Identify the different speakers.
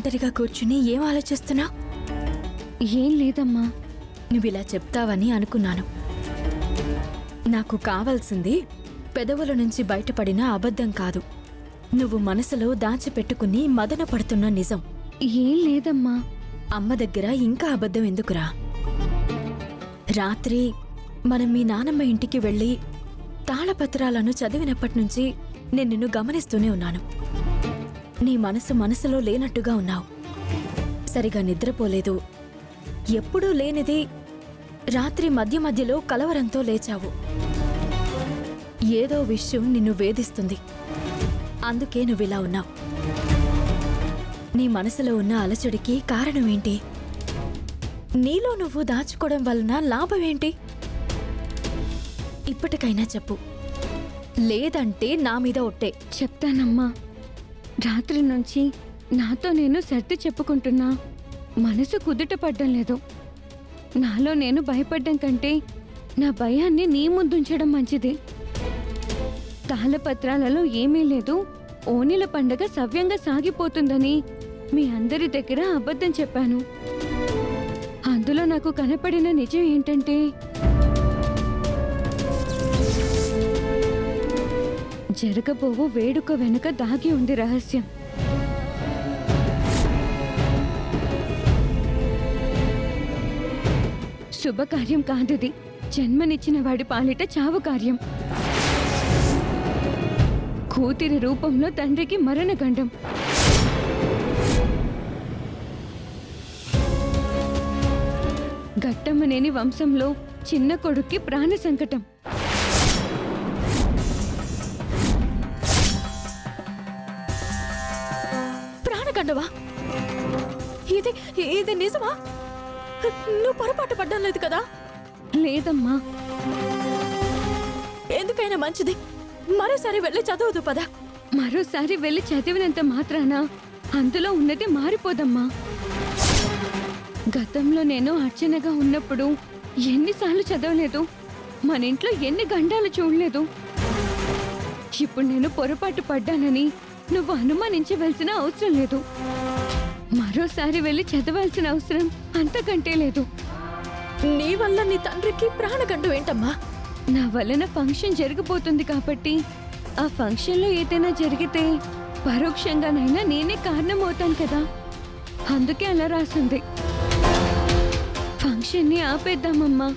Speaker 1: ఒంటరిగా కూర్చుని ఏం ఆలోచిస్తున్నా?
Speaker 2: ఏం లేదమ్మా.
Speaker 1: నువ్విలా చెప్తావని అనుకున్నాను. నాకు కావాల్సింది పెదవుల నుంచి బయటపడిన అబద్ధం కాదు, నువ్వు మనసులో దాచిపెట్టుకుని మదన పడుతున్న నిజం.
Speaker 2: ఏం లేదమ్మా.
Speaker 1: అమ్మ దగ్గర ఇంకా అబద్ధం ఎందుకురా? రాత్రి మనం మీ నానమ్మ ఇంటికి వెళ్ళి తాళపత్రాలను చదివినప్పటినుంచి నేను నిన్ను గమనిస్తూనే ఉన్నాను. నీ మనసులో లేనట్టుగా ఉన్నావు. సరిగా నిద్రపోలేదు. ఎప్పుడూ లేనిది రాత్రి మధ్యలో కలవరంతో లేచావు. ఏదో విషయం నిన్ను వేధిస్తుంది. అందుకే నువ్విలా ఉన్నావు. నీ మనసులో ఉన్న అలచడికి కారణమేంటి? నీలో నువ్వు దాచుకోవడం వలన లాభమేంటి? ఇప్పటికైనా చెప్పు, లేదంటే నా మీద ఒట్టే.
Speaker 2: చెప్తానమ్మా. రాత్రి నుంచి నాతో నేను సర్ది చెప్పుకుంటున్నా. మనసు కుదుట పడ్డం లేదు. నాలో నేను భయపడ్డం కంటే నా భయాన్ని నీ ముందుంచడం మంచిది. తాళపత్రాలలో ఏమీ లేదు, ఓణీల పండగ సవ్యంగా సాగిపోతుందని మీ అందరి దగ్గర అబద్ధం చెప్పాను. అందులో నాకు కనపడిన నిజం ఏంటంటే, జరగబోవు వేడుక వెనుక దాగి ఉంది రహస్యం. శుభకార్యం కాదది, జన్మనిచ్చిన వాడి పాలిట చావు కార్యం. కూతురి రూపంలో తండ్రికి మరణగండం. ఘట్టమనేని వంశంలో చిన్న కొడుక్కి ప్రాణ సంకటం.
Speaker 1: ప్రాణగండవా? ఇది నిజమా? నువ్వు పొరపాటు పడ్డం లేదు కదా?
Speaker 2: లేదమ్మా.
Speaker 1: ఎందుకైనా మంచిది మరోసారి వెళ్ళి చదవదు పదా.
Speaker 2: మరోసారి వెళ్ళి చదివినంత మాత్రాన అందులో ఉన్నది మారిపోదమ్మా. గతంలో నేను అర్చనగా ఉన్నప్పుడు ఎన్నిసార్లు చదవలేదు, మన ఇంట్లో ఎన్ని గండాలు చూడలేదు. ఇప్పుడు నేను పొరపాటు పడ్డానని నువ్వు అనుమానించవలసిన అవసరం లేదు. మరోసారి వెళ్ళి చదవాల్సిన అవసరం అంతకంటే లేదు.
Speaker 1: నీ వల్ల నీ తండ్రికి ప్రాణగండం ఏంటమ్మా?
Speaker 2: నా వలన ఫంక్షన్ జరగబోతుంది కాబట్టి ఆ ఫంక్షన్లో ఏదైనా జరిగితే పరోక్షంగానైనా నేనే కారణమవుతాను కదా. అందుకే అలా రాసింది. ఫంక్షన్ని ఆపేద్దామమ్మా.